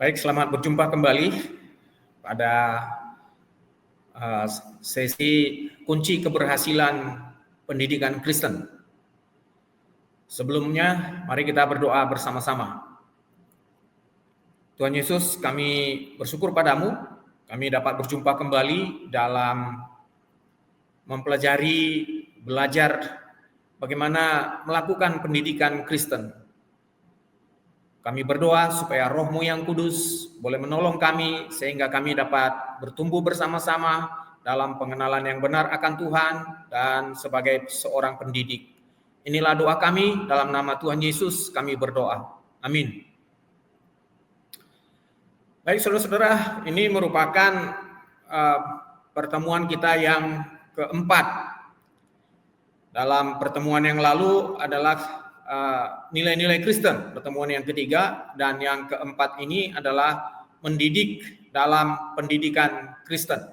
Baik, selamat berjumpa kembali pada sesi kunci keberhasilan pendidikan Kristen. Sebelumnya, mari kita berdoa bersama-sama. Tuhan Yesus, kami bersyukur padamu, kami dapat berjumpa kembali dalam mempelajari, belajar bagaimana melakukan pendidikan Kristen. Kami berdoa supaya Roh-Mu yang kudus boleh menolong kami sehingga kami dapat bertumbuh bersama-sama dalam pengenalan yang benar akan Tuhan dan sebagai seorang pendidik. Inilah doa kami, dalam nama Tuhan Yesus kami berdoa. Amin. Baik saudara-saudara, ini merupakan pertemuan kita yang keempat. Dalam pertemuan yang lalu adalah nilai-nilai Kristen, pertemuan yang ketiga, dan yang keempat ini adalah mendidik dalam pendidikan Kristen.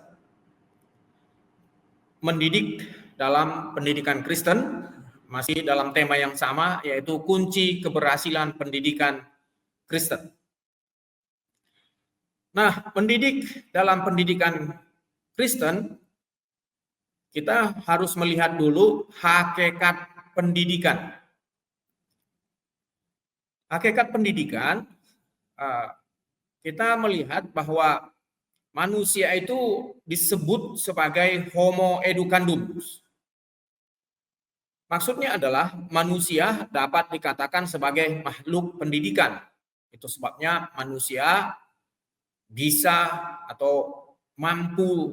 Mendidik dalam pendidikan Kristen masih dalam tema yang sama, yaitu kunci keberhasilan pendidikan Kristen. Nah, mendidik dalam pendidikan Kristen, kita harus melihat dulu hakikat pendidikan. Hakikat pendidikan, kita melihat bahwa manusia itu disebut sebagai homo educandum. Maksudnya adalah manusia dapat dikatakan sebagai makhluk pendidikan. Itu sebabnya manusia bisa atau mampu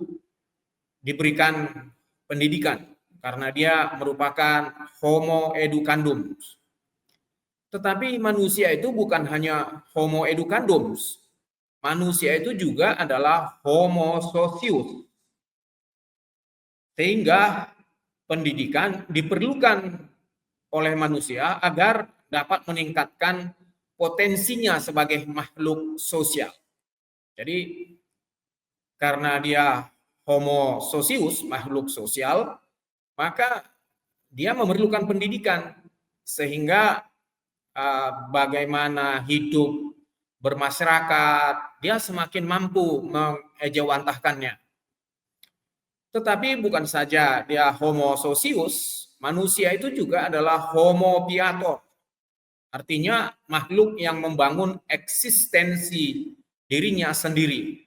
diberikan pendidikan karena dia merupakan homo educandum. Tetapi manusia itu bukan hanya homo educandum. Manusia itu juga adalah homo socius. Sehingga pendidikan diperlukan oleh manusia agar dapat meningkatkan potensinya sebagai makhluk sosial. Jadi karena dia homo socius, makhluk sosial, maka dia memerlukan pendidikan sehingga bagaimana hidup bermasyarakat, dia semakin mampu mengejawantahkannya. Tetapi bukan saja dia homo socius, manusia itu juga adalah homo piator. Artinya makhluk yang membangun eksistensi dirinya sendiri.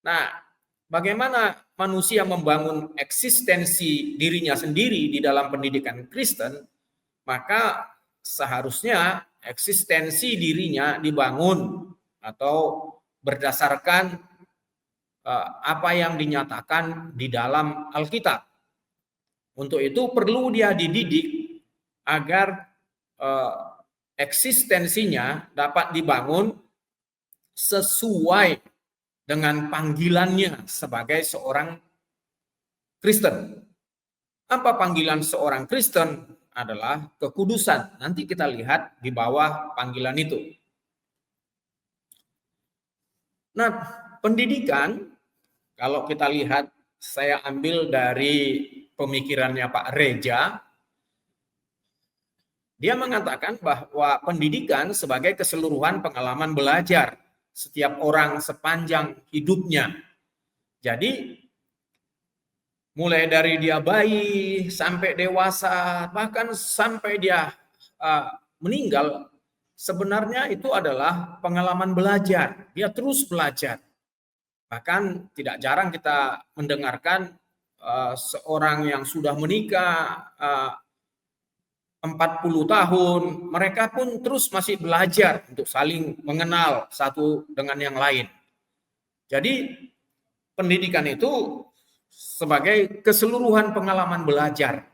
Nah, bagaimana manusia membangun eksistensi dirinya sendiri di dalam pendidikan Kristen, maka seharusnya eksistensi dirinya dibangun atau berdasarkan apa yang dinyatakan di dalam Alkitab. Untuk itu perlu dia dididik agar eksistensinya dapat dibangun sesuai dengan panggilannya sebagai seorang Kristen. Apa panggilan seorang Kristen? Adalah kekudusan. Nanti kita lihat di bawah panggilan itu. Nah, pendidikan, kalau kita lihat, saya ambil dari pemikirannya Pak Reja, dia mengatakan bahwa pendidikan sebagai keseluruhan pengalaman belajar setiap orang sepanjang hidupnya. Jadi, mulai dari dia bayi sampai dewasa, bahkan sampai dia meninggal, sebenarnya itu adalah pengalaman belajar. Dia terus belajar. Bahkan tidak jarang kita mendengarkan seorang yang sudah menikah 40 tahun, mereka pun terus masih belajar untuk saling mengenal satu dengan yang lain. Jadi pendidikan itu sebagai keseluruhan pengalaman belajar.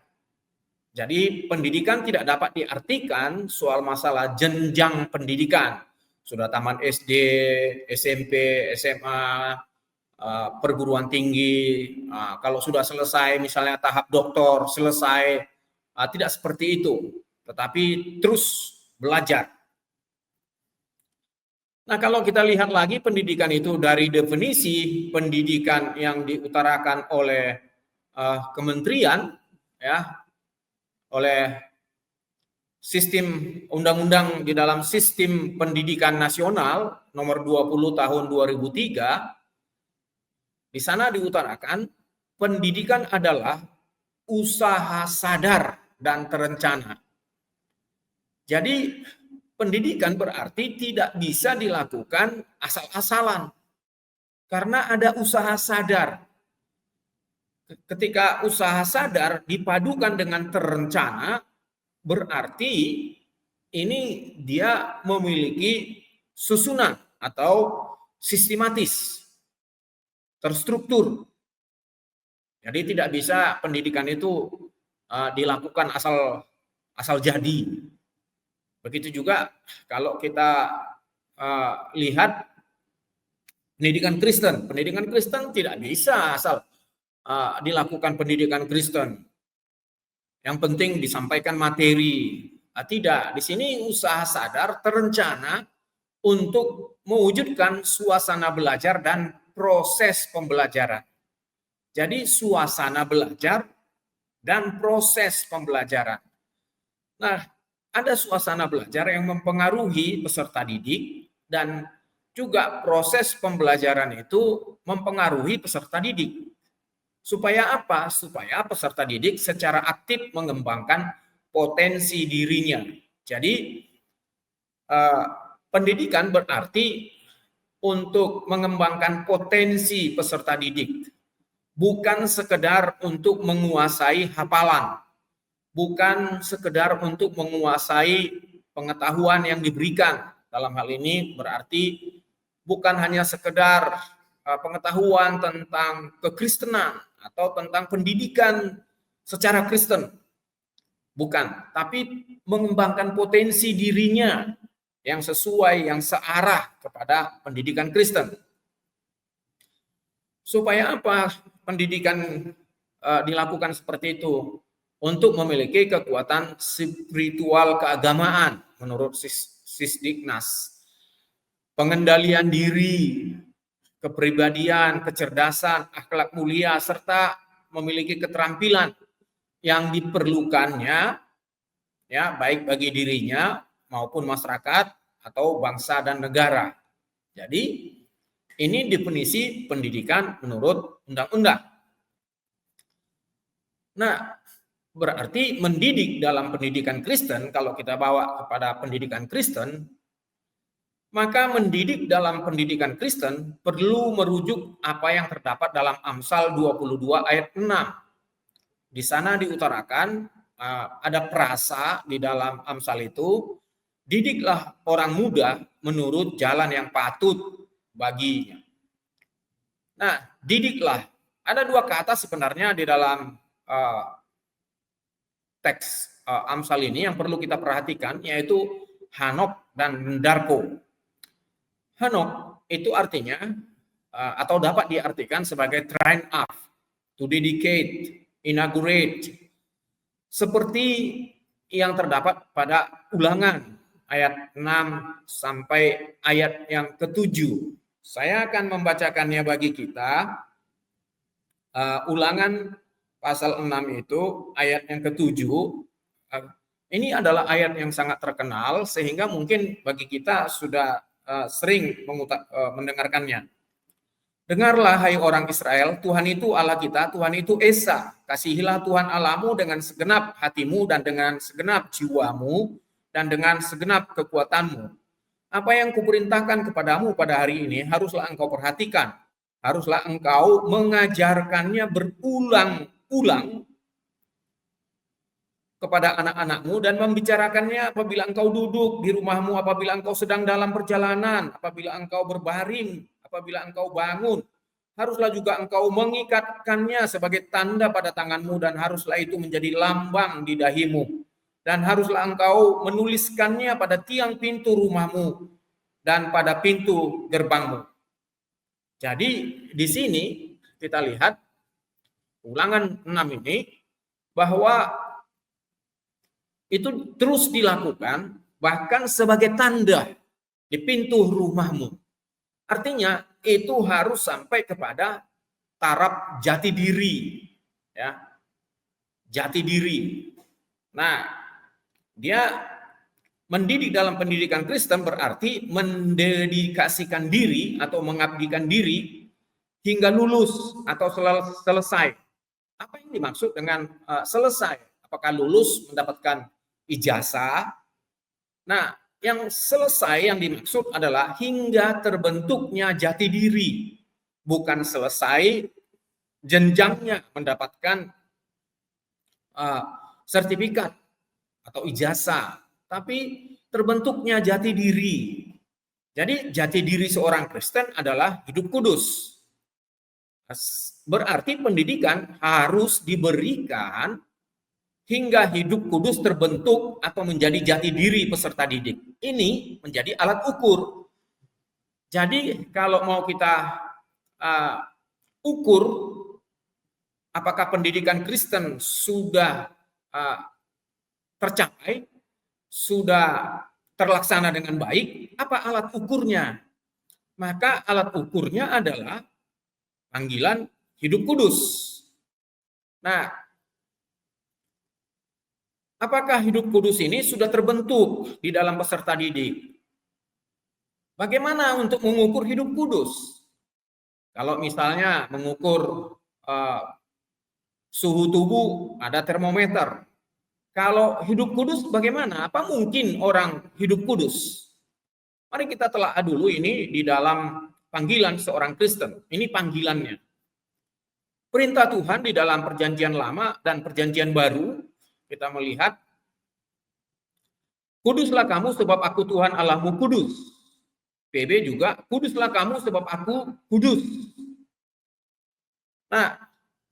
Jadi pendidikan tidak dapat diartikan soal masalah jenjang pendidikan. Sudah taman SD, SMP, SMA, perguruan tinggi, kalau sudah selesai misalnya tahap doktor, selesai, tidak seperti itu. Tetapi terus belajar. Nah, kalau kita lihat lagi pendidikan itu dari definisi pendidikan yang diutarakan oleh kementerian, ya, oleh sistem undang-undang di dalam sistem pendidikan nasional nomor 20 tahun 2003, di sana diutarakan pendidikan adalah usaha sadar dan terencana. Jadi pendidikan berarti tidak bisa dilakukan asal-asalan karena ada usaha sadar. Ketika usaha sadar dipadukan dengan terencana, berarti ini dia memiliki susunan atau sistematis, terstruktur. Jadi tidak bisa pendidikan itu dilakukan asal jadi. Begitu juga kalau kita lihat pendidikan Kristen tidak bisa asal dilakukan pendidikan Kristen. Yang penting disampaikan materi. Tidak, di sini usaha sadar terencana untuk mewujudkan suasana belajar dan proses pembelajaran. Jadi suasana belajar dan proses pembelajaran. Nah, ada suasana belajar yang mempengaruhi peserta didik dan juga proses pembelajaran itu mempengaruhi peserta didik. Supaya apa? Supaya peserta didik secara aktif mengembangkan potensi dirinya. Jadi pendidikan berarti untuk mengembangkan potensi peserta didik. Bukan sekedar untuk menguasai hafalan. Bukan sekedar untuk menguasai pengetahuan yang diberikan. Dalam hal ini berarti bukan hanya sekedar pengetahuan tentang kekristenan atau tentang pendidikan secara Kristen. Bukan, tapi mengembangkan potensi dirinya yang sesuai, yang searah kepada pendidikan Kristen. Supaya apa pendidikan dilakukan seperti itu? Untuk memiliki kekuatan spiritual keagamaan menurut Sisdiknas. Pengendalian diri, kepribadian, kecerdasan, akhlak mulia, serta memiliki keterampilan yang diperlukannya, ya baik bagi dirinya maupun masyarakat atau bangsa dan negara. Jadi ini definisi pendidikan menurut undang-undang. Nah, berarti mendidik dalam pendidikan Kristen, kalau kita bawa kepada pendidikan Kristen, maka mendidik dalam pendidikan Kristen perlu merujuk apa yang terdapat dalam Amsal 22 ayat 6. Di sana diutarakan ada frasa di dalam Amsal itu, didiklah orang muda menurut jalan yang patut baginya. Nah, didiklah. Ada dua kata sebenarnya di dalam teks Amsal ini yang perlu kita perhatikan, yaitu hanok dan darko. Hanok itu artinya atau dapat diartikan sebagai train up, to dedicate, inaugurate, seperti yang terdapat pada Ulangan ayat 6 sampai ayat yang ke-7. Saya akan membacakannya bagi kita. Ulangan pasal 6 itu ayat yang ke-7. Ini adalah ayat yang sangat terkenal sehingga mungkin bagi kita sudah sering mendengarkannya. Dengarlah hai orang Israel, Tuhan itu Allah kita, Tuhan itu Esa. Kasihilah Tuhan Allahmu dengan segenap hatimu dan dengan segenap jiwamu dan dengan segenap kekuatanmu. Apa yang kuperintahkan kepadamu pada hari ini haruslah engkau perhatikan. Haruslah engkau mengajarkannya berulang-ulang kepada anak-anakmu dan membicarakannya apabila engkau duduk di rumahmu, apabila engkau sedang dalam perjalanan, apabila engkau berbaring, apabila engkau bangun. Haruslah juga engkau mengikatkannya sebagai tanda pada tanganmu dan haruslah itu menjadi lambang di dahimu. Dan haruslah engkau menuliskannya pada tiang pintu rumahmu dan pada pintu gerbangmu. Jadi di sini kita lihat Ulangan 6 ini bahwa itu terus dilakukan bahkan sebagai tanda di pintu rumahmu. Artinya itu harus sampai kepada taraf jati diri, ya. Jati diri. Nah, Dia mendidik dalam pendidikan Kristen berarti mendedikasikan diri atau mengabdikan diri hingga lulus atau selesai. Apa yang dimaksud dengan selesai? Apakah lulus mendapatkan ijazah? Nah, yang selesai yang dimaksud adalah hingga terbentuknya jati diri, bukan selesai jenjangnya mendapatkan sertifikat atau ijazah, tapi terbentuknya jati diri. Jadi jati diri seorang Kristen adalah hidup kudus. Berarti pendidikan harus diberikan hingga hidup kudus terbentuk atau menjadi jati diri peserta didik. Ini menjadi alat ukur. Jadi kalau mau kita ukur apakah pendidikan Kristen sudah tercapai, sudah terlaksana dengan baik, apa alat ukurnya? Maka alat ukurnya adalah panggilan hidup kudus. Nah, apakah hidup kudus ini sudah terbentuk di dalam peserta didik? Bagaimana untuk mengukur hidup kudus? Kalau misalnya mengukur suhu tubuh, ada termometer. Kalau hidup kudus bagaimana? Apa mungkin orang hidup kudus? Mari kita telah dulu ini di dalam panggilan seorang Kristen. Ini panggilannya. Perintah Tuhan di dalam perjanjian lama dan perjanjian baru, kita melihat, kuduslah kamu sebab aku Tuhan Allahmu kudus. PB juga, kuduslah kamu sebab aku kudus. Nah,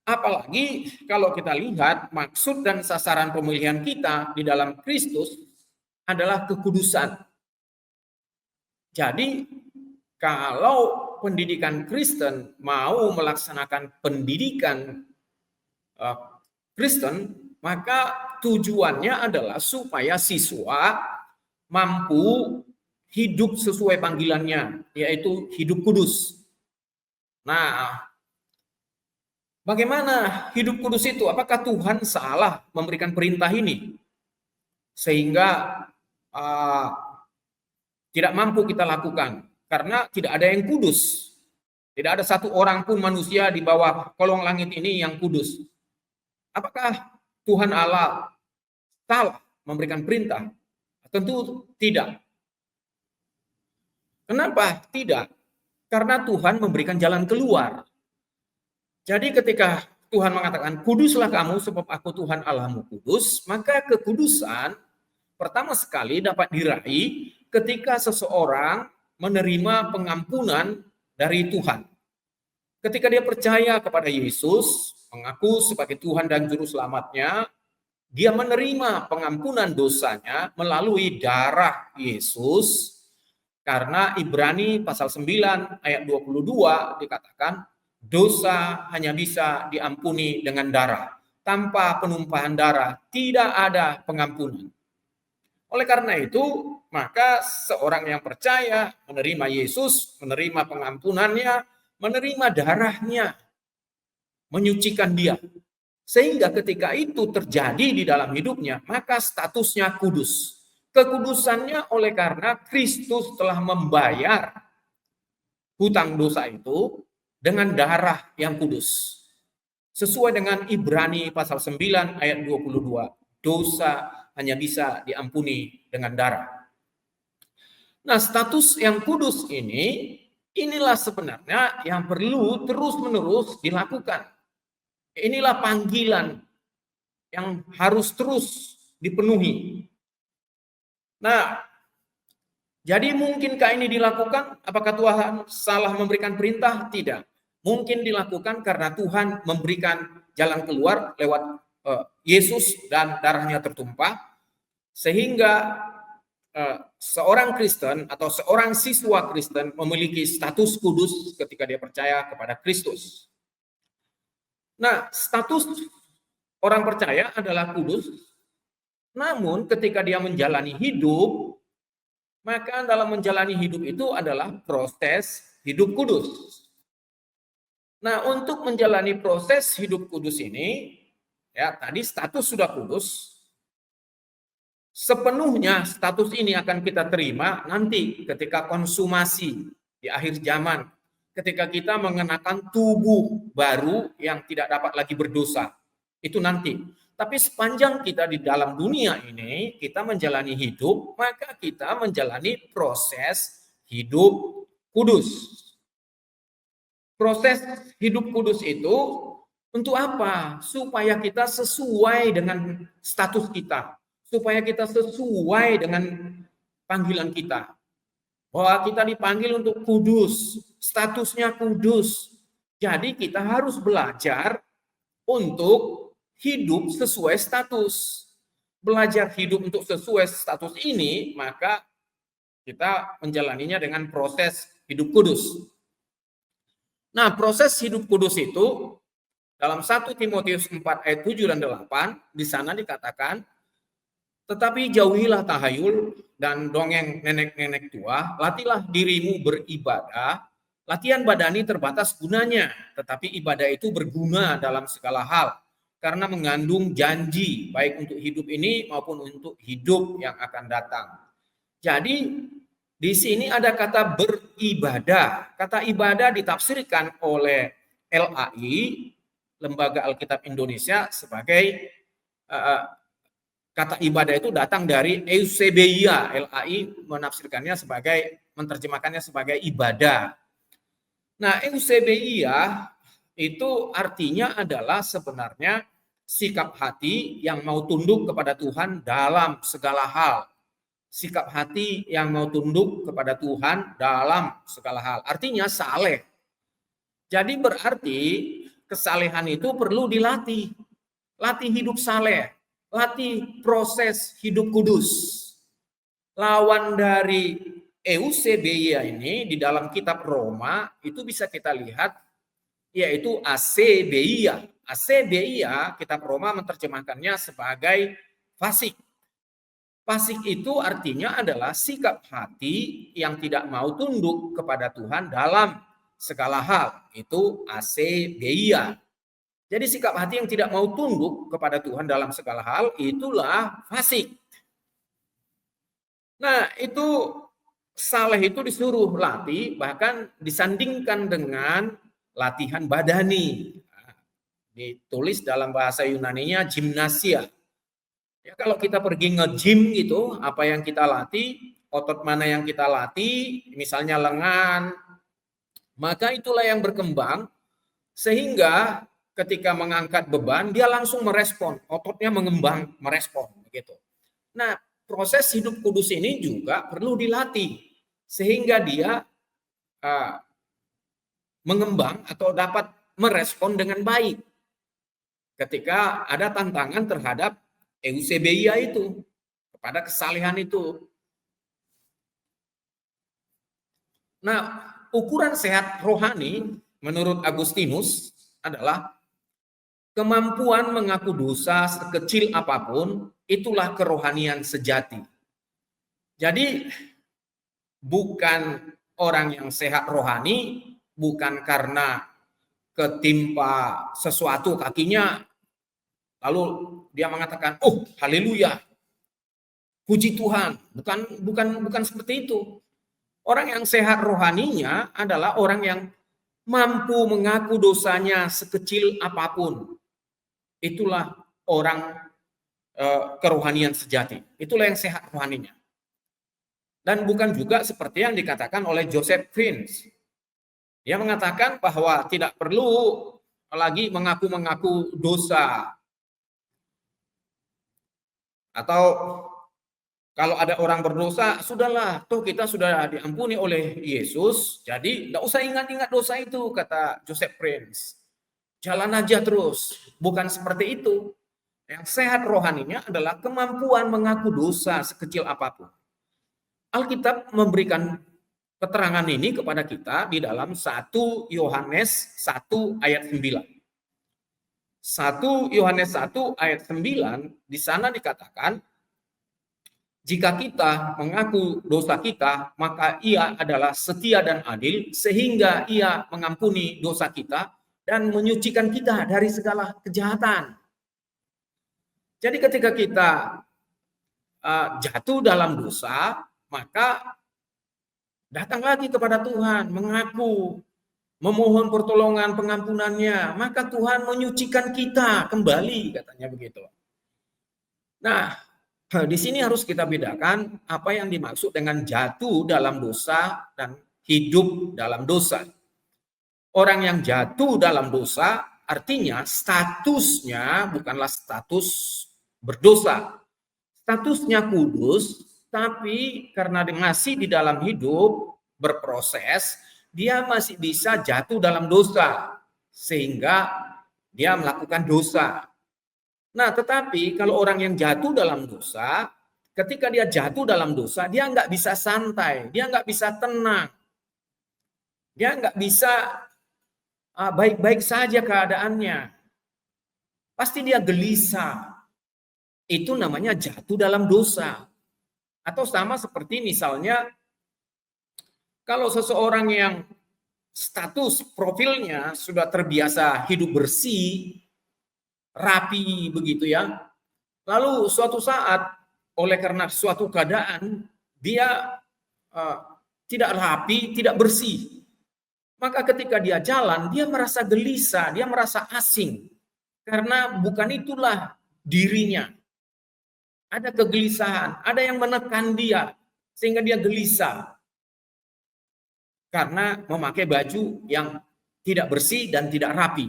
apalagi kalau kita lihat maksud dan sasaran pemilihan kita di dalam Kristus adalah kekudusan. Jadi kalau pendidikan Kristen mau melaksanakan pendidikan Kristen, maka tujuannya adalah supaya siswa mampu hidup sesuai panggilannya, yaitu hidup kudus. Nah, bagaimana hidup kudus itu? Apakah Tuhan salah memberikan perintah ini? Sehingga tidak mampu kita lakukan. Karena tidak ada yang kudus. Tidak ada satu orang pun manusia di bawah kolong langit ini yang kudus. Apakah Tuhan Allah salah memberikan perintah? Tentu tidak. Kenapa tidak? Karena Tuhan memberikan jalan keluar. Jadi ketika Tuhan mengatakan, kuduslah kamu sebab aku Tuhan Allahmu kudus, maka kekudusan pertama sekali dapat diraih ketika seseorang menerima pengampunan dari Tuhan. Ketika dia percaya kepada Yesus, mengaku sebagai Tuhan dan Juru Selamatnya, dia menerima pengampunan dosanya melalui darah Yesus, karena Ibrani pasal 9 ayat 22 dikatakan, dosa hanya bisa diampuni dengan darah. Tanpa penumpahan darah tidak ada pengampunan. Oleh karena itu, maka seorang yang percaya menerima Yesus, menerima pengampunannya, menerima darahnya, menyucikan dia. Sehingga ketika itu terjadi di dalam hidupnya, maka statusnya kudus. Kekudusannya oleh karena Kristus telah membayar hutang dosa itu dengan darah yang kudus. Sesuai dengan Ibrani pasal 9 ayat 22, dosa hanya bisa diampuni dengan darah. Nah, status yang kudus ini, inilah sebenarnya yang perlu terus-menerus dilakukan. Inilah panggilan yang harus terus dipenuhi. Nah, jadi mungkinkah ini dilakukan? Apakah Tuhan salah memberikan perintah? Tidak. Mungkin dilakukan karena Tuhan memberikan jalan keluar lewat Yesus dan darahnya tertumpah, sehingga seorang Kristen atau seorang siswa Kristen memiliki status kudus ketika dia percaya kepada Kristus. Nah, status orang percaya adalah kudus, namun ketika dia menjalani hidup, maka dalam menjalani hidup itu adalah proses hidup kudus. Nah, untuk menjalani proses hidup kudus ini, ya tadi status sudah kudus, Sepenuhnya status ini akan kita terima nanti ketika konsumasi di akhir zaman, ketika kita mengenakan tubuh baru yang tidak dapat lagi berdosa. Itu nanti. Tapi sepanjang kita di dalam dunia ini, kita menjalani hidup, maka kita menjalani proses hidup kudus. Proses hidup kudus itu untuk apa? Supaya kita sesuai dengan status kita. Supaya kita sesuai dengan panggilan kita. Bahwa kita dipanggil untuk kudus, statusnya kudus. Jadi kita harus belajar untuk hidup sesuai status. Belajar hidup untuk sesuai status ini, maka kita menjalaninya dengan proses hidup kudus. Nah, proses hidup kudus itu dalam 1 Timotius 4 ayat 7 dan 8, di sana dikatakan, tetapi jauhilah tahayul dan dongeng nenek-nenek tua, latihlah dirimu beribadah. Latihan badani terbatas gunanya, tetapi ibadah itu berguna dalam segala hal, karena mengandung janji, baik untuk hidup ini maupun untuk hidup yang akan datang. Jadi, di sini ada kata beribadah. Kata ibadah ditafsirkan oleh LAI, Lembaga Alkitab Indonesia, sebagai kata ibadah itu datang dari eusebeia. LAI menafsirkannya sebagai, menerjemahkannya sebagai ibadah. Nah, eusebeia itu artinya adalah sebenarnya sikap hati yang mau tunduk kepada Tuhan dalam segala hal. Sikap hati yang mau tunduk kepada Tuhan dalam segala hal. Artinya saleh. Jadi berarti kesalehan itu perlu dilatih. Latih hidup saleh. Latih proses hidup kudus. Lawan dari eusebeia ini di dalam kitab Roma itu bisa kita lihat yaitu asebeia. Asebeia kitab Roma menerjemahkannya sebagai fasik. Fasik itu artinya adalah sikap hati yang tidak mau tunduk kepada Tuhan dalam segala hal. Itu asebeia. Jadi sikap hati yang tidak mau tunduk kepada Tuhan dalam segala hal, itulah fasik. Nah, itu saleh itu disuruh latih, bahkan disandingkan dengan latihan badani. Ditulis dalam bahasa Yunaninya gimnasia. Ya, kalau kita pergi nge-gym gitu, apa yang kita latih, otot mana yang kita latih, misalnya lengan, maka itulah yang berkembang, sehingga ketika mengangkat beban, dia langsung merespon, ototnya mengembang, merespon. Begitu. Nah, proses hidup kudus ini juga perlu dilatih, sehingga dia mengembang atau dapat merespon dengan baik ketika ada tantangan terhadap eusebeia itu, kepada kesalehan itu. Nah, ukuran sehat rohani menurut Agustinus adalah kemampuan mengaku dosa sekecil apapun, itulah kerohanian sejati. Jadi, bukan orang yang sehat rohani, bukan karena ketimpa sesuatu kakinya, lalu dia mengatakan, oh haleluya, puji Tuhan. Bukan seperti itu. Orang yang sehat rohaninya adalah orang yang mampu mengaku dosanya sekecil apapun. Itulah orang kerohanian sejati. Itulah yang sehat rohaninya. Dan bukan juga seperti yang dikatakan oleh Joseph Prince. Dia mengatakan bahwa tidak perlu lagi mengaku-mengaku dosa. Atau kalau ada orang berdosa, sudahlah, toh kita sudah diampuni oleh Yesus, jadi tidak usah ingat-ingat dosa itu, kata Joseph Prince. Jalan aja terus. Bukan seperti itu. Yang sehat rohaninya adalah kemampuan mengaku dosa sekecil apapun. Alkitab memberikan keterangan ini kepada kita di dalam 1 Yohanes 1 ayat 9. 1 Yohanes 1 ayat 9, di sana dikatakan, jika kita mengaku dosa kita, maka Ia adalah setia dan adil, sehingga Ia mengampuni dosa kita dan menyucikan kita dari segala kejahatan. Jadi ketika kita jatuh dalam dosa, maka datang lagi kepada Tuhan, mengaku, memohon pertolongan pengampunannya, maka Tuhan menyucikan kita kembali, katanya begitu. Nah, di sini harus kita bedakan apa yang dimaksud dengan jatuh dalam dosa dan hidup dalam dosa. Orang yang jatuh dalam dosa artinya statusnya bukanlah status berdosa. Statusnya kudus, tapi karena masih di dalam hidup berproses, dia masih bisa jatuh dalam dosa sehingga dia melakukan dosa. Nah, tetapi kalau orang yang jatuh dalam dosa, ketika dia jatuh dalam dosa, dia nggak bisa santai, dia nggak bisa tenang, dia nggak bisa baik-baik saja keadaannya. Pasti dia gelisah. Itu namanya jatuh dalam dosa. Atau sama seperti misalnya, kalau seseorang yang status profilnya sudah terbiasa hidup bersih, rapi begitu ya. Lalu suatu saat oleh karena suatu keadaan dia tidak rapi, tidak bersih. Maka ketika dia jalan, dia merasa gelisah, dia merasa asing. Karena bukan itulah dirinya. Ada kegelisahan, ada yang menekan dia sehingga dia gelisah. Karena memakai baju yang tidak bersih dan tidak rapi.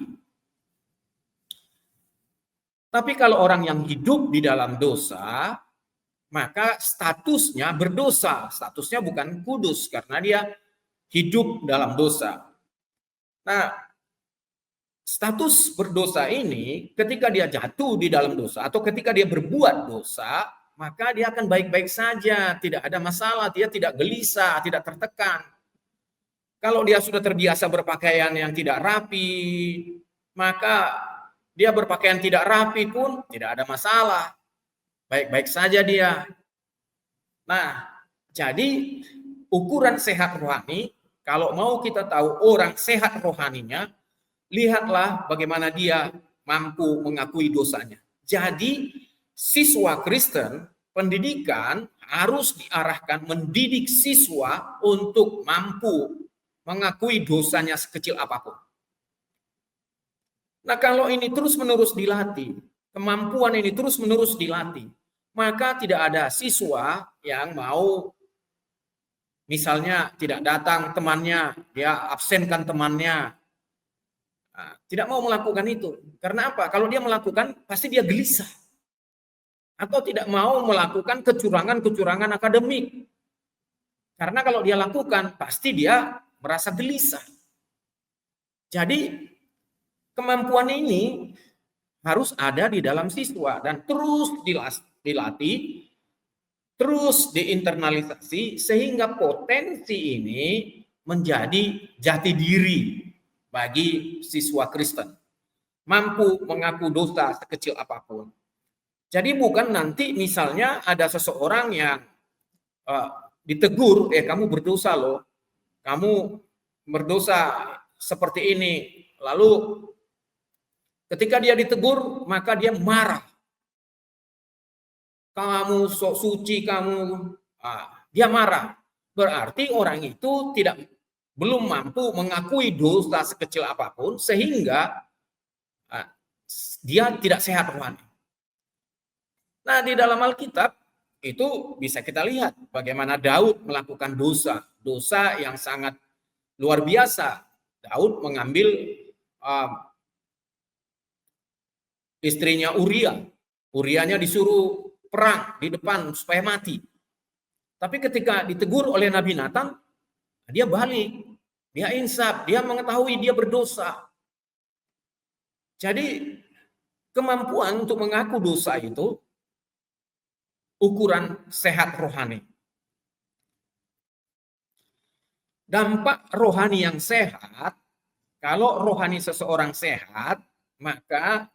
Tapi kalau orang yang hidup di dalam dosa, maka statusnya berdosa. Statusnya bukan kudus karena dia hidup dalam dosa. Nah, status berdosa ini ketika dia jatuh di dalam dosa atau ketika dia berbuat dosa, maka dia akan baik-baik saja, tidak ada masalah, dia tidak gelisah, tidak tertekan. Kalau dia sudah terbiasa berpakaian yang tidak rapi, maka dia berpakaian tidak rapi pun tidak ada masalah. Baik-baik saja dia. Nah, jadi ukuran sehat rohani, kalau mau kita tahu orang sehat rohaninya, lihatlah bagaimana dia mampu mengakui dosanya. Jadi, siswa Kristen, pendidikan harus diarahkan mendidik siswa untuk mampu mengakui dosanya sekecil apapun. Nah, kalau ini terus-menerus dilatih, kemampuan ini terus-menerus dilatih, maka tidak ada siswa yang mau misalnya tidak datang temannya, dia absenkan temannya. Nah, tidak mau melakukan itu. Karena apa? Kalau dia melakukan, pasti dia gelisah. Atau tidak mau melakukan kecurangan-kecurangan akademik. Karena kalau dia lakukan, pasti dia merasa gelisah. Jadi, kemampuan ini harus ada di dalam siswa dan terus dilatih, terus diinternalisasi sehingga potensi ini menjadi jati diri bagi siswa Kristen. Mampu mengaku dosa sekecil apapun. Jadi bukan nanti misalnya ada seseorang yang ditegur, kamu berdosa loh, kamu berdosa seperti ini. Lalu ketika dia ditegur, maka dia marah. Kamu sok suci, kamu. Dia marah. Berarti orang itu belum mampu mengakui dosa sekecil apapun, sehingga dia tidak sehat rohani. Nah, di dalam Alkitab, itu bisa kita lihat bagaimana Daud melakukan dosa yang sangat luar biasa. Daud mengambil istrinya Uria. Urianya disuruh perang di depan supaya mati. Tapi ketika ditegur oleh Nabi Nathan, dia balik. Dia insaf, dia mengetahui dia berdosa. Jadi kemampuan untuk mengaku dosa itu ukuran sehat rohani. Dampak rohani yang sehat, kalau rohani seseorang sehat, maka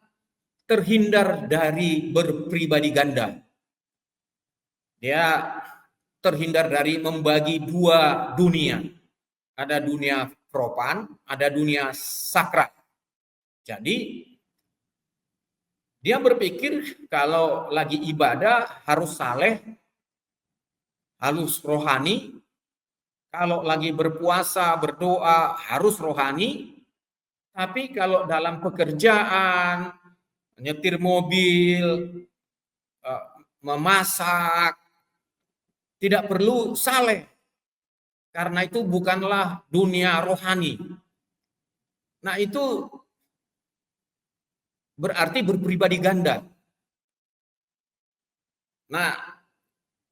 terhindar dari berpribadi ganda. Dia terhindar dari membagi dua dunia. Ada dunia profan, ada dunia sakral. Jadi Dia berpikir kalau lagi ibadah harus saleh, harus rohani. Kalau lagi berpuasa, berdoa harus rohani. Tapi kalau dalam pekerjaan, nyetir mobil, memasak, tidak perlu saleh. Karena itu bukanlah dunia rohani. Nah, itu berarti berpribadi ganda. Nah,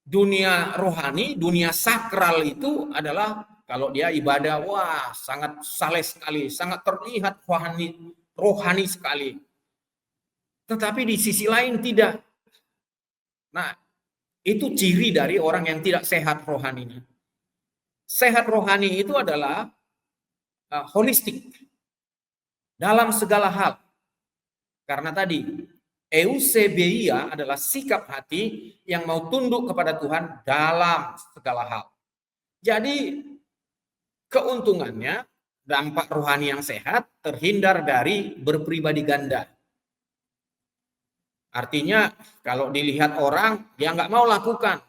dunia rohani, dunia sakral itu adalah kalau dia ibadah, wah sangat saleh sekali, sangat terlihat rohani sekali. Tetapi di sisi lain tidak. Nah, itu ciri dari orang yang tidak sehat rohaninya. Sehat rohani itu adalah holistik dalam segala hal. Karena tadi eusebeia adalah sikap hati yang mau tunduk kepada Tuhan dalam segala hal. Jadi keuntungannya, dampak rohani yang sehat terhindar dari berpribadi ganda. Artinya kalau dilihat orang, dia nggak mau lakukan.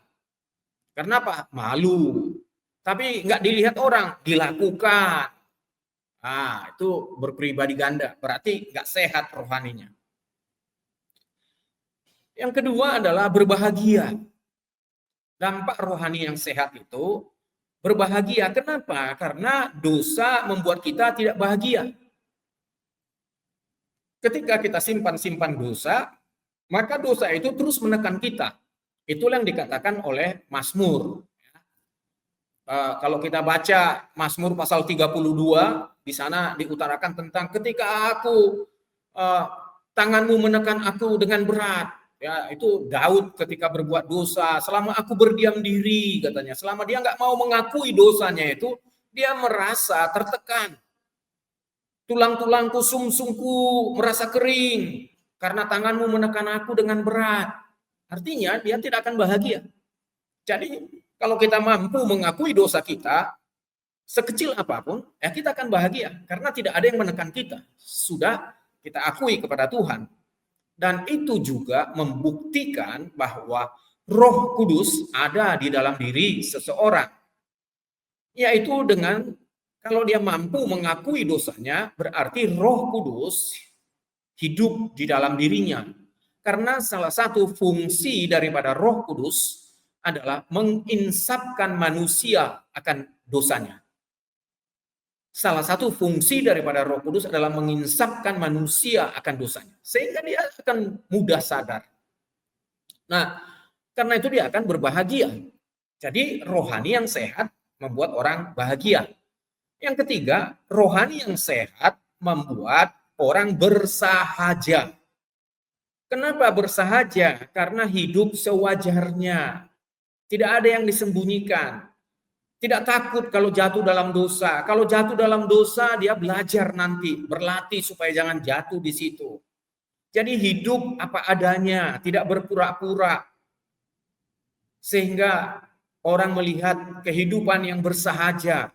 Kenapa? Malu. Tapi nggak dilihat orang, dilakukan. Nah, itu berpribadi ganda. Berarti nggak sehat rohaninya. Yang kedua adalah berbahagia. Dampak rohani yang sehat itu berbahagia. Kenapa? Karena dosa membuat kita tidak bahagia. Ketika kita simpan-simpan dosa, maka dosa itu terus menekan kita. Itulah yang dikatakan oleh Mazmur. Kalau kita baca Mazmur pasal 32, di sana diutarakan tentang ketika tanganmu menekan aku dengan berat. Ya, itu Daud ketika berbuat dosa, selama aku berdiam diri katanya, selama dia nggak mau mengakui dosanya itu, dia merasa tertekan. Tulang-tulangku, sumsumku merasa kering karena tanganmu menekan aku dengan berat. Artinya dia tidak akan bahagia. Jadi kalau kita mampu mengakui dosa kita, sekecil apapun, ya kita akan bahagia karena tidak ada yang menekan kita. Sudah kita akui kepada Tuhan. Dan itu juga membuktikan bahwa Roh Kudus ada di dalam diri seseorang. Yaitu dengan kalau dia mampu mengakui dosanya, berarti Roh Kudus hidup di dalam dirinya. Karena salah satu fungsi daripada Roh Kudus adalah menginsapkan manusia akan dosanya. Salah satu fungsi daripada Roh Kudus adalah menginsapkan manusia akan dosanya. Sehingga dia akan mudah sadar. Nah, karena itu dia akan berbahagia. Jadi rohani yang sehat membuat orang bahagia. Yang ketiga, rohani yang sehat membuat orang bersahaja. Kenapa bersahaja? Karena hidup sewajarnya. Tidak ada yang disembunyikan. Tidak takut kalau jatuh dalam dosa. Kalau jatuh dalam dosa, dia belajar nanti, berlatih supaya jangan jatuh di situ. Jadi hidup apa adanya, tidak berpura-pura. Sehingga orang melihat kehidupan yang bersahaja.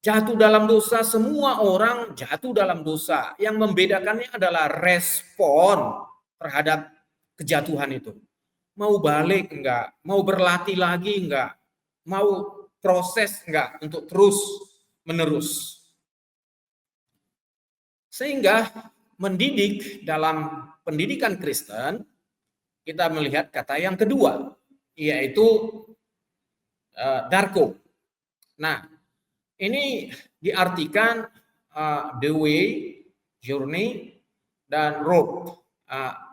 Jatuh dalam dosa, semua orang jatuh dalam dosa. Yang membedakannya adalah respon terhadap kejatuhan itu. Mau balik enggak? Mau berlatih lagi enggak? Mau proses enggak untuk terus menerus. Sehingga mendidik dalam pendidikan Kristen, kita melihat kata yang kedua, yaitu Darko. Nah, ini diartikan the way, journey, dan road.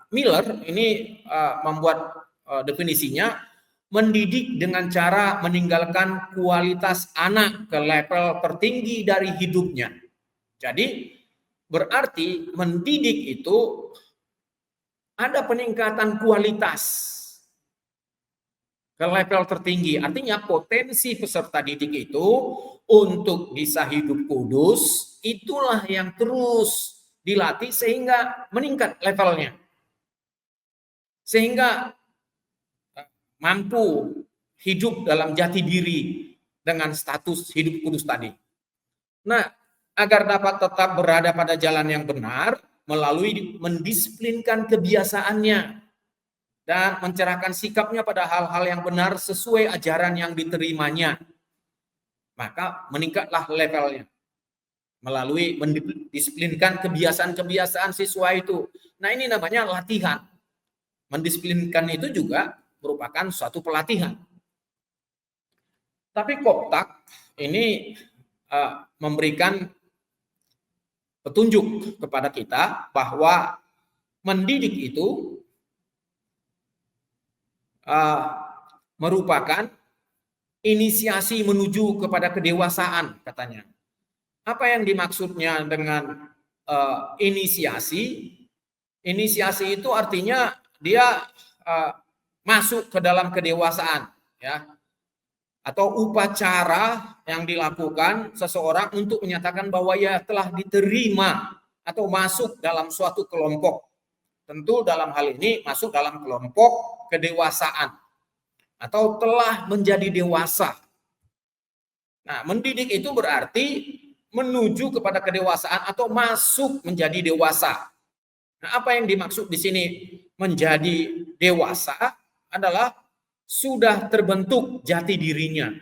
Miller ini membuat definisinya, mendidik dengan cara meninggalkan kualitas anak ke level tertinggi dari hidupnya. Jadi berarti mendidik itu ada peningkatan kualitas ke level tertinggi. Artinya potensi peserta didik itu untuk bisa hidup kudus, itulah yang terus dilatih sehingga meningkat levelnya. Sehingga mampu hidup dalam jati diri dengan status hidup kudus tadi. Nah, agar dapat tetap berada pada jalan yang benar, melalui mendisiplinkan kebiasaannya dan mencerahkan sikapnya pada hal-hal yang benar sesuai ajaran yang diterimanya. Maka meningkatlah levelnya melalui mendisiplinkan kebiasaan-kebiasaan siswa itu. Nah, ini namanya latihan. Mendisiplinkan itu juga merupakan suatu pelatihan. Tapi Koptak ini memberikan petunjuk kepada kita bahwa mendidik itu merupakan inisiasi menuju kepada kedewasaan, katanya. Apa yang dimaksudnya dengan inisiasi? Inisiasi itu artinya dia masuk ke dalam kedewasaan, ya, atau upacara yang dilakukan seseorang untuk menyatakan bahwa ia telah diterima atau masuk dalam suatu kelompok. Tentu dalam hal ini masuk dalam kelompok kedewasaan atau telah menjadi dewasa. Nah, mendidik itu berarti menuju kepada kedewasaan atau masuk menjadi dewasa. Nah, apa yang dimaksud di sini menjadi dewasa adalah sudah terbentuk jati dirinya.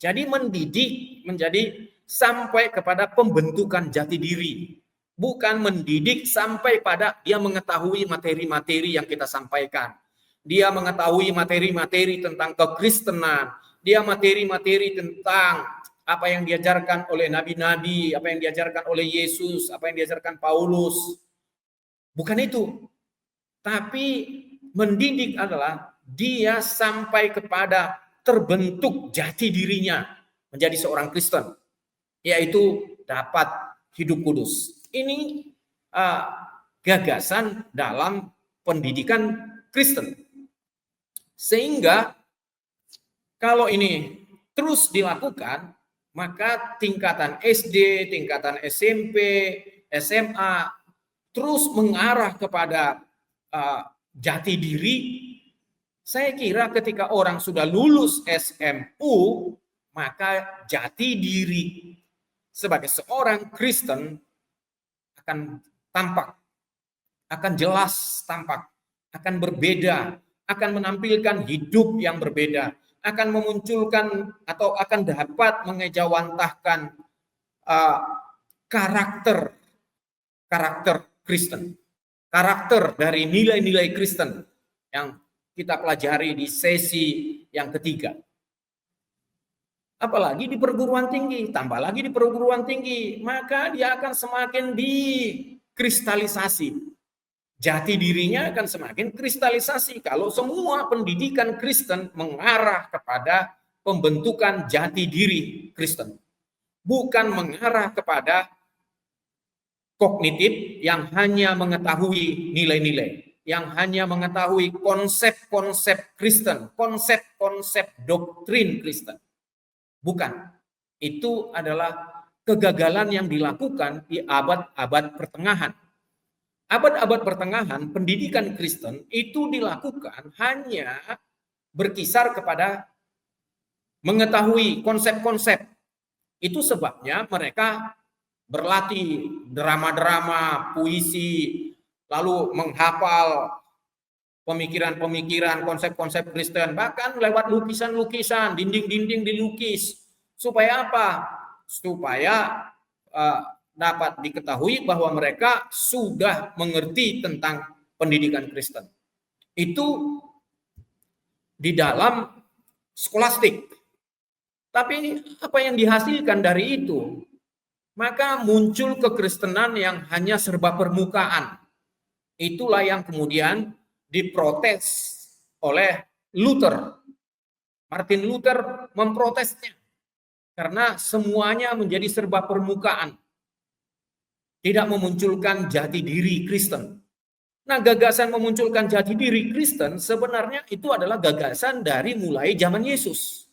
Jadi mendidik menjadi sampai kepada pembentukan jati diri. Bukan mendidik sampai pada dia mengetahui materi-materi yang kita sampaikan. Dia mengetahui materi-materi tentang kekristenan. Dia materi-materi tentang apa yang diajarkan oleh nabi-nabi, apa yang diajarkan oleh Yesus, apa yang diajarkan Paulus. Bukan itu. Tapi mendidik adalah dia sampai kepada terbentuk jati dirinya menjadi seorang Kristen, yaitu dapat hidup kudus. Ini gagasan dalam pendidikan Kristen. Sehingga kalau ini terus dilakukan, maka tingkatan SD, tingkatan SMP, SMA terus mengarah kepada jati diri. Saya kira ketika orang sudah lulus SMU, maka jati diri sebagai seorang Kristen akan tampak, akan jelas tampak, akan berbeda, akan menampilkan hidup yang berbeda, akan memunculkan atau akan dapat mengejawantahkan karakter Kristen, karakter dari nilai-nilai Kristen yang kita pelajari di sesi yang ketiga. Apalagi di perguruan tinggi, tambah lagi di perguruan tinggi, maka dia akan semakin dikristalisasi. Jati dirinya akan semakin kristalisasi kalau semua pendidikan Kristen mengarah kepada pembentukan jati diri Kristen. Bukan mengarah kepada kognitif yang hanya mengetahui nilai-nilai, yang hanya mengetahui konsep-konsep Kristen, konsep-konsep doktrin Kristen. Bukan. Itu adalah kegagalan yang dilakukan di abad-abad pertengahan. Abad-abad pertengahan, pendidikan Kristen itu dilakukan hanya berkisar kepada mengetahui konsep-konsep. Itu sebabnya mereka berlatih drama-drama, puisi, lalu menghafal pemikiran-pemikiran, konsep-konsep Kristen, bahkan lewat lukisan-lukisan, dinding-dinding dilukis. Supaya apa? Supaya dapat diketahui bahwa mereka sudah mengerti tentang pendidikan Kristen. Itu di dalam skolastik. Tapi apa yang dihasilkan dari itu? Maka muncul kekristenan yang hanya serba permukaan. Itulah yang kemudian diprotes oleh Luther. Martin Luther memprotesnya karena semuanya menjadi serba permukaan, tidak memunculkan jati diri Kristen. Nah, gagasan memunculkan jati diri Kristen sebenarnya itu adalah gagasan dari mulai zaman Yesus.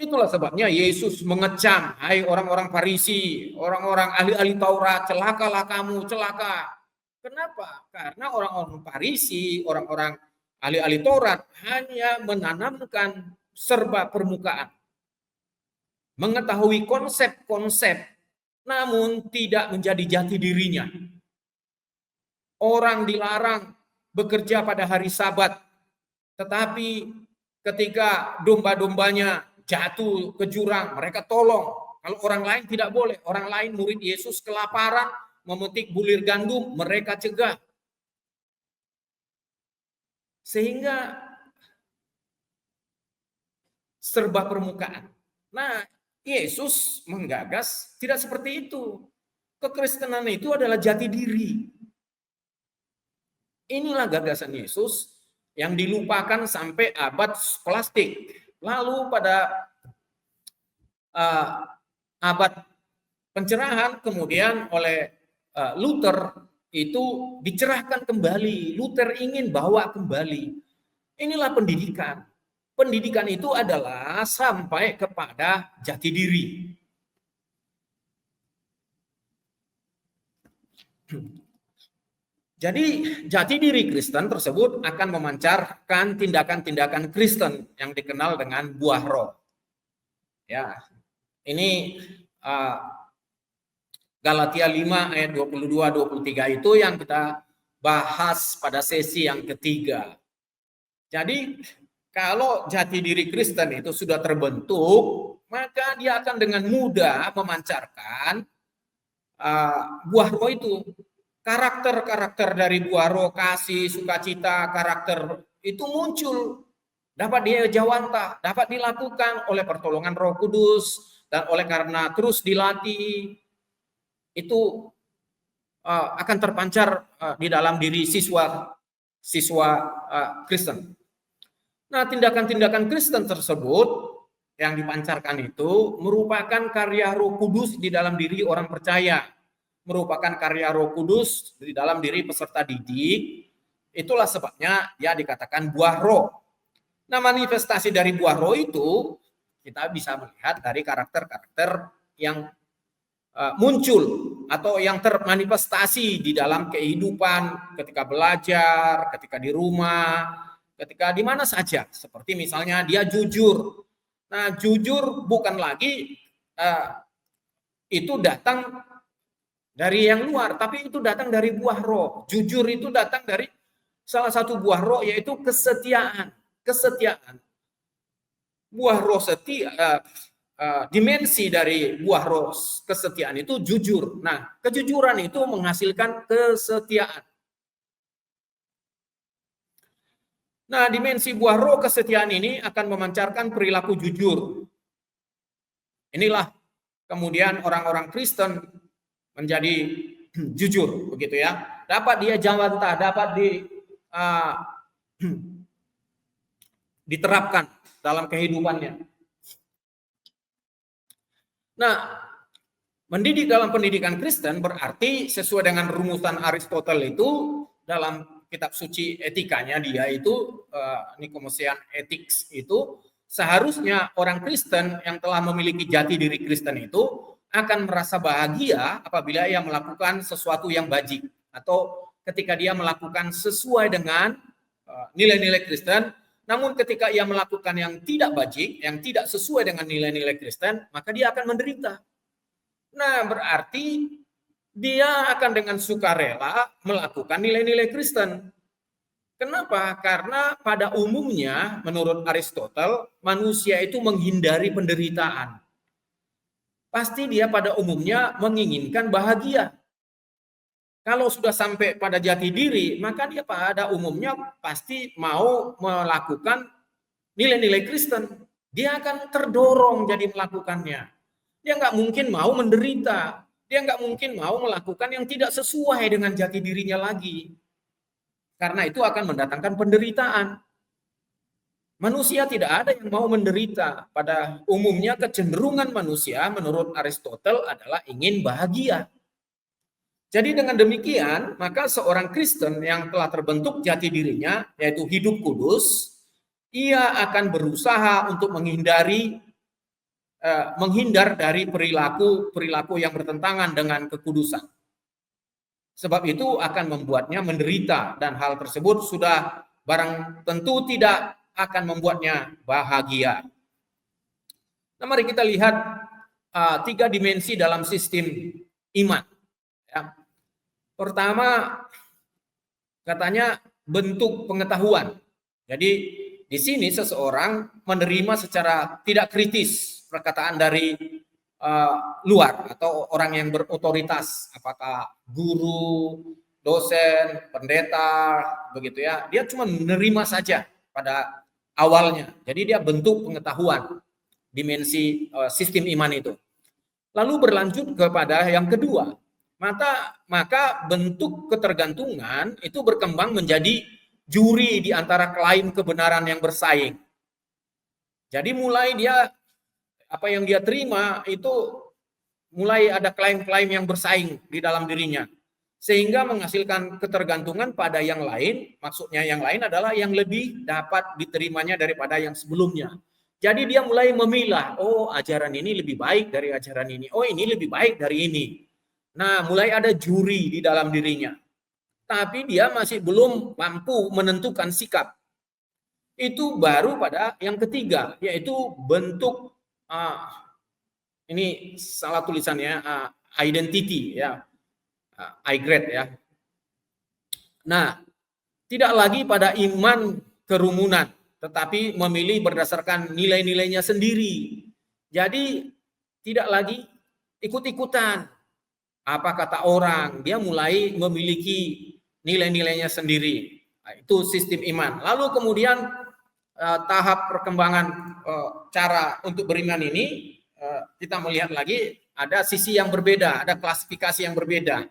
Itulah sebabnya Yesus mengecam, hai orang-orang Farisi, orang-orang ahli-ahli Taurat, celakalah kamu, celaka. Kenapa? Karena orang-orang Farisi, orang-orang ahli-ahli Taurat hanya menanamkan serba permukaan. Mengetahui konsep-konsep, namun tidak menjadi jati dirinya. Orang dilarang bekerja pada hari Sabat, tetapi ketika domba-dombanya jatuh ke jurang, mereka tolong. Kalau orang lain tidak boleh, orang lain murid Yesus kelaparan, memetik bulir gandum, mereka cegah. Sehingga serba permukaan. Nah, Yesus menggagas tidak seperti itu. Kekristenan itu adalah jati diri. Inilah gagasan Yesus yang dilupakan sampai abad skolastik. Lalu pada abad pencerahan kemudian oleh Luther itu dicerahkan kembali. Luther ingin bawa kembali. Inilah pendidikan. Pendidikan itu adalah sampai kepada jati diri. Jadi jati diri Kristen tersebut akan memancarkan tindakan-tindakan Kristen yang dikenal dengan buah roh. Ya, ini Galatia 5 ayat 22-23 itu yang kita bahas pada sesi yang ketiga. Jadi kalau jati diri Kristen itu sudah terbentuk, maka dia akan dengan mudah memancarkan buah roh itu. Karakter-karakter dari buah roh, kasih, sukacita, karakter itu muncul. Dapat dijawantah, dapat dilakukan oleh pertolongan Roh Kudus, dan oleh karena terus dilatih, itu akan terpancar di dalam diri siswa Kristen. Nah, tindakan-tindakan Kristen tersebut yang dipancarkan itu merupakan karya Roh Kudus di dalam diri orang percaya. Merupakan karya Roh Kudus di dalam diri peserta didik. Itulah sebabnya ya dikatakan buah roh. Nah, manifestasi dari buah roh itu kita bisa melihat dari karakter-karakter yang muncul atau yang termanifestasi di dalam kehidupan ketika belajar, ketika di rumah, ketika di mana saja. Seperti misalnya dia jujur. Nah, jujur bukan lagi itu datang dari yang luar, tapi itu datang dari buah roh. Jujur itu datang dari salah satu buah roh, yaitu kesetiaan. Kesetiaan. Buah roh setia, dimensi dari buah roh kesetiaan itu jujur. Nah, kejujuran itu menghasilkan kesetiaan. Nah, dimensi buah roh kesetiaan ini akan memancarkan perilaku jujur. Inilah kemudian orang-orang Kristen menjadi jujur, begitu ya. Dapat dia jawantah, dapat diterapkan dalam kehidupannya. Nah, mendidik dalam pendidikan Kristen berarti sesuai dengan rumusan Aristoteles itu dalam kitab suci etikanya dia itu Nicomachean Ethics itu seharusnya orang Kristen yang telah memiliki jati diri Kristen itu akan merasa bahagia apabila ia melakukan sesuatu yang bajik atau ketika dia melakukan sesuai dengan nilai-nilai Kristen. Namun ketika ia melakukan yang tidak bajik, yang tidak sesuai dengan nilai-nilai Kristen, maka dia akan menderita. Nah, berarti dia akan dengan sukarela melakukan nilai-nilai Kristen. Kenapa? Karena pada umumnya, menurut Aristoteles, manusia itu menghindari penderitaan. Pasti dia pada umumnya menginginkan bahagia. Kalau sudah sampai pada jati diri, maka dia pada umumnya pasti mau melakukan nilai-nilai Kristen. Dia akan terdorong jadi melakukannya. Dia nggak mungkin mau menderita. Dia nggak mungkin mau melakukan yang tidak sesuai dengan jati dirinya lagi. Karena itu akan mendatangkan penderitaan. Manusia tidak ada yang mau menderita. Pada umumnya kecenderungan manusia menurut Aristoteles adalah ingin bahagia. Jadi dengan demikian, maka seorang Kristen yang telah terbentuk jati dirinya, yaitu hidup kudus, ia akan berusaha untuk menghindar dari perilaku yang bertentangan dengan kekudusan. Sebab itu akan membuatnya menderita, dan hal tersebut sudah barang tentu tidak akan membuatnya bahagia. Nah, mari kita lihat 3 dimensi dalam sistem iman. Ya. Pertama, katanya bentuk pengetahuan. Jadi di sini seseorang menerima secara tidak kritis perkataan dari luar atau orang yang berotoritas, apakah guru, dosen, pendeta, begitu ya. Dia cuma menerima saja pada awalnya. Jadi dia bentuk pengetahuan, dimensi sistem iman itu. Lalu berlanjut kepada yang kedua, maka bentuk ketergantungan itu berkembang menjadi juri di antara klaim kebenaran yang bersaing. Jadi mulai dia apa yang dia terima itu mulai ada klaim-klaim yang bersaing di dalam dirinya, sehingga menghasilkan ketergantungan pada yang lain. Maksudnya yang lain adalah yang lebih dapat diterimanya daripada yang sebelumnya. Jadi dia mulai memilah, oh ajaran ini lebih baik dari ajaran ini, oh ini lebih baik dari ini. Nah, mulai ada juri di dalam dirinya, tapi dia masih belum mampu menentukan sikap. Itu baru pada yang ketiga, yaitu bentuk ini salah tulisannya, identity ya, I grade ya. Nah, tidak lagi pada iman kerumunan, tetapi memilih berdasarkan nilai-nilainya sendiri. Jadi tidak lagi ikut-ikutan apa kata orang, dia mulai memiliki nilai-nilainya sendiri. Nah, itu sistem iman. Lalu kemudian tahap perkembangan cara untuk beriman ini, kita melihat lagi ada sisi yang berbeda, ada klasifikasi yang berbeda.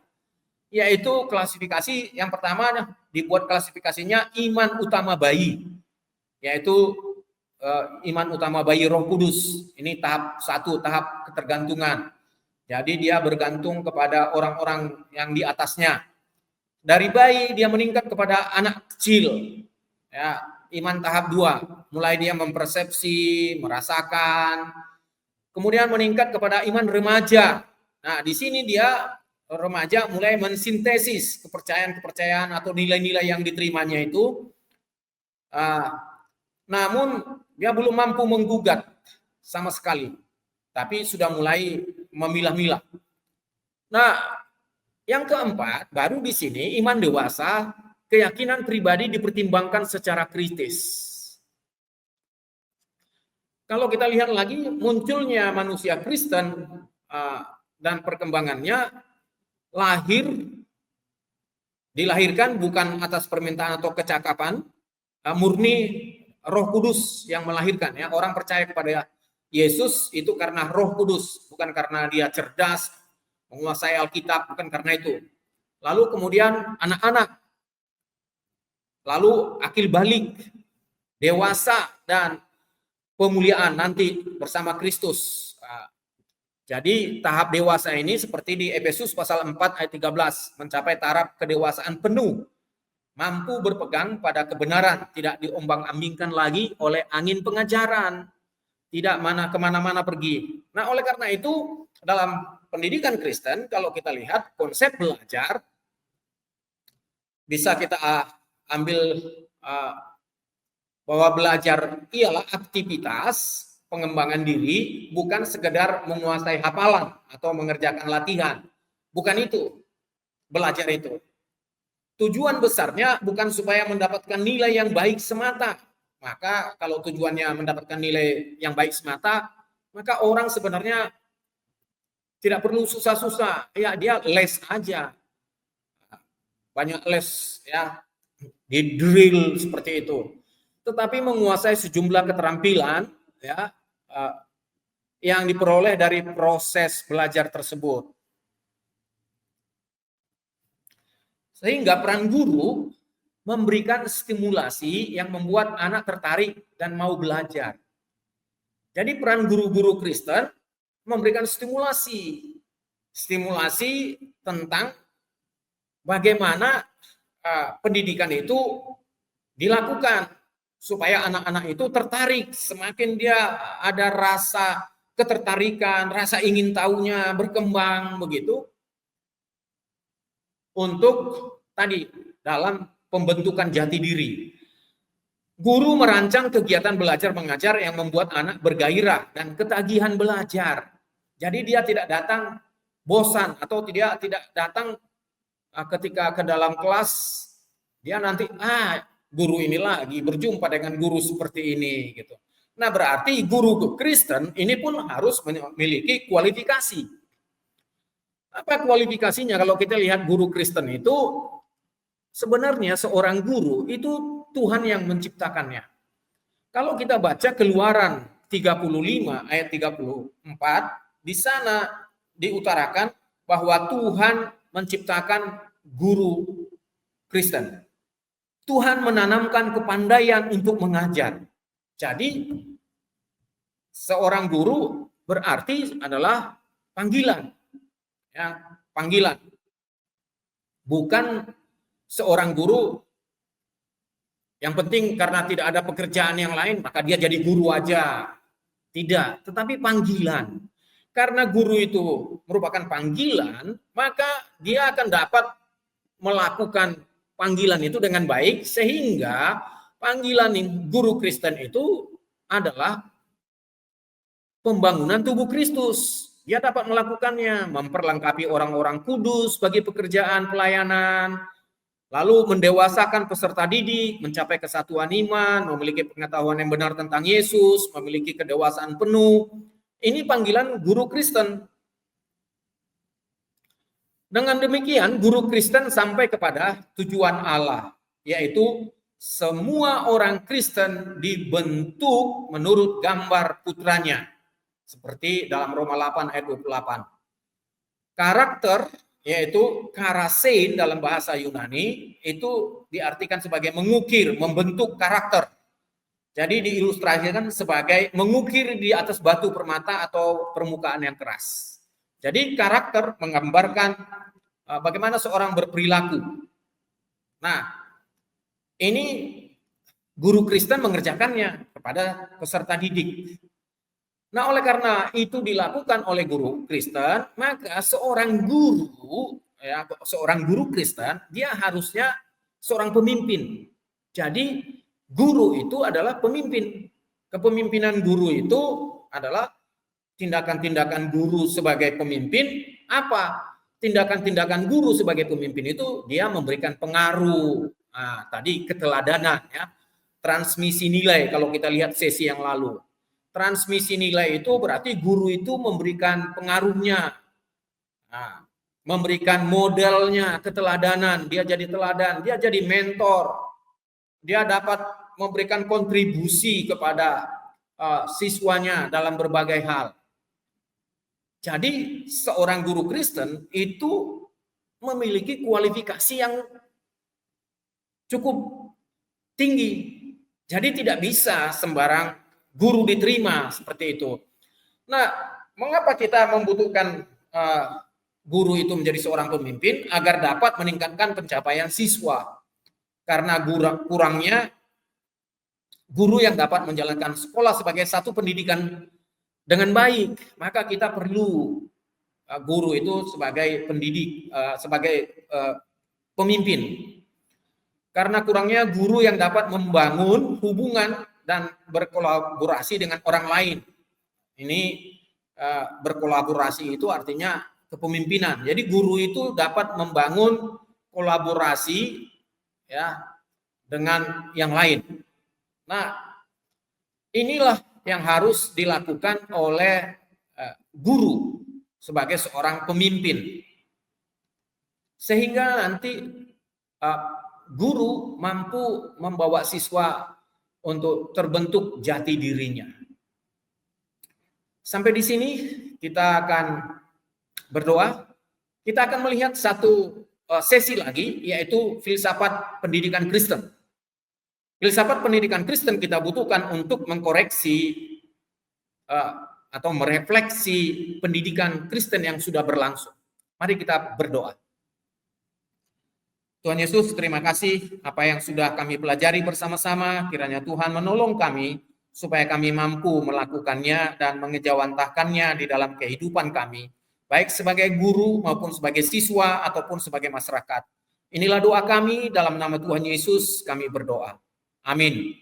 Yaitu klasifikasi yang pertama, dibuat klasifikasinya iman utama bayi, yaitu iman utama bayi Roh Kudus. Ini tahap satu, tahap ketergantungan. Jadi dia bergantung kepada orang-orang yang di atasnya. Dari bayi dia meningkat kepada anak kecil. Ya, iman tahap 2, mulai dia mempersepsi, merasakan, kemudian meningkat kepada iman remaja. Nah, di sini dia remaja mulai mensintesis kepercayaan-kepercayaan atau nilai-nilai yang diterimanya itu, namun dia belum mampu menggugat sama sekali, tapi sudah mulai memilah-milah. Nah, yang keempat, baru di sini iman dewasa, keyakinan pribadi dipertimbangkan secara kritis. Kalau kita lihat lagi munculnya manusia Kristen dan perkembangannya, dilahirkan bukan atas permintaan atau kecakapan, murni Roh Kudus yang melahirkan. Ya, orang percaya kepada Yesus itu karena Roh Kudus, bukan karena dia cerdas, menguasai Alkitab, bukan karena itu. Lalu kemudian anak-anak, lalu akil balik, dewasa, dan pemuliaan nanti bersama Kristus. Jadi tahap dewasa ini seperti di Efesus pasal 4 ayat 13, mencapai taraf kedewasaan penuh, mampu berpegang pada kebenaran, tidak diombang-ambingkan lagi oleh angin pengajaran, tidak kemana-mana pergi. Nah, oleh karena itu dalam pendidikan Kristen, kalau kita lihat konsep belajar, bisa kita ambil bahwa belajar ialah aktivitas pengembangan diri, bukan sekedar menguasai hafalan atau mengerjakan latihan. Bukan itu belajar itu. Tujuan besarnya bukan supaya mendapatkan nilai yang baik semata. Maka kalau tujuannya mendapatkan nilai yang baik semata, maka orang sebenarnya tidak perlu susah-susah. Ya, dia les aja. Banyak les ya, di drill seperti itu. Tetapi menguasai sejumlah keterampilan ya yang diperoleh dari proses belajar tersebut. Sehingga peran guru memberikan stimulasi yang membuat anak tertarik dan mau belajar. Jadi peran guru-guru Kristen memberikan stimulasi tentang bagaimana pendidikan itu dilakukan supaya anak-anak itu tertarik. Semakin dia ada rasa ketertarikan, rasa ingin tahunya berkembang begitu, untuk tadi dalam pembentukan jati diri. Guru merancang kegiatan belajar mengajar yang membuat anak bergairah dan ketagihan belajar. Jadi dia tidak datang bosan atau tidak datang ketika ke dalam kelas Dia nanti guru ini lagi berjumpa dengan guru seperti ini gitu. Nah, berarti guru Kristen ini pun harus memiliki kualifikasi. Apa kualifikasinya? Kalau kita lihat guru Kristen itu sebenarnya seorang guru itu Tuhan yang menciptakannya. Kalau kita baca Keluaran 35 ayat 34, di sana diutarakan bahwa Tuhan menciptakan guru Kristen. Tuhan menanamkan kepandaian untuk mengajar. Jadi seorang guru berarti adalah panggilan. Ya, panggilan. Bukan seorang guru yang penting karena tidak ada pekerjaan yang lain maka dia jadi guru aja. Tidak, tetapi panggilan. Karena guru itu merupakan panggilan, maka dia akan dapat melakukan panggilan itu dengan baik sehingga panggilan guru Kristen itu adalah pembangunan tubuh Kristus. Dia dapat melakukannya, memperlengkapi orang-orang kudus bagi pekerjaan pelayanan, lalu mendewasakan peserta didik, mencapai kesatuan iman, memiliki pengetahuan yang benar tentang Yesus, memiliki kedewasaan penuh. Ini panggilan guru Kristen. Dengan demikian, guru Kristen sampai kepada tujuan Allah, yaitu semua orang Kristen dibentuk menurut gambar putranya. Seperti dalam Roma 8 ayat 28. Karakter, yaitu karasein dalam bahasa Yunani, itu diartikan sebagai mengukir, membentuk karakter. Jadi diilustrasikan sebagai mengukir di atas batu permata atau permukaan yang keras. Jadi karakter menggambarkan bagaimana seorang berperilaku. Nah, ini guru Kristen mengerjakannya kepada peserta didik. Nah, oleh karena itu dilakukan oleh guru Kristen, maka seorang guru Kristen, dia harusnya seorang pemimpin. Jadi guru itu adalah pemimpin. Kepemimpinan guru itu adalah tindakan-tindakan guru sebagai pemimpin. Apa? Tindakan-tindakan guru sebagai pemimpin itu dia memberikan pengaruh. Nah, tadi keteladanan, ya, transmisi nilai. Kalau kita lihat sesi yang lalu, transmisi nilai itu berarti guru itu memberikan pengaruhnya, memberikan modelnya, keteladanan. Dia jadi teladan, dia jadi mentor, dia dapat memberikan kontribusi kepada siswanya dalam berbagai hal. Jadi seorang guru Kristen itu memiliki kualifikasi yang cukup tinggi. Jadi tidak bisa sembarang guru diterima seperti itu. Nah, mengapa kita membutuhkan guru itu menjadi seorang pemimpin? Agar dapat meningkatkan pencapaian siswa. Karena kurangnya guru yang dapat menjalankan sekolah sebagai satu pendidikan dengan baik, maka kita perlu guru itu sebagai pendidik, sebagai pemimpin. Karena kurangnya guru yang dapat membangun hubungan dan berkolaborasi dengan orang lain. Ini berkolaborasi itu artinya kepemimpinan. Jadi guru itu dapat membangun kolaborasi, ya, dengan yang lain. Nah, inilah yang harus dilakukan oleh guru sebagai seorang pemimpin. Sehingga nanti guru mampu membawa siswa untuk terbentuk jati dirinya. Sampai di sini kita akan berdoa. Kita akan melihat satu sesi lagi, yaitu filsafat pendidikan Kristen. Filsafat pendidikan Kristen kita butuhkan untuk mengkoreksi atau merefleksi pendidikan Kristen yang sudah berlangsung. Mari kita berdoa. Tuhan Yesus, terima kasih apa yang sudah kami pelajari bersama-sama. Kiranya Tuhan menolong kami supaya kami mampu melakukannya dan mengejawantahkannya di dalam kehidupan kami, baik sebagai guru maupun sebagai siswa ataupun sebagai masyarakat. Inilah doa kami, dalam nama Tuhan Yesus kami berdoa. Amin.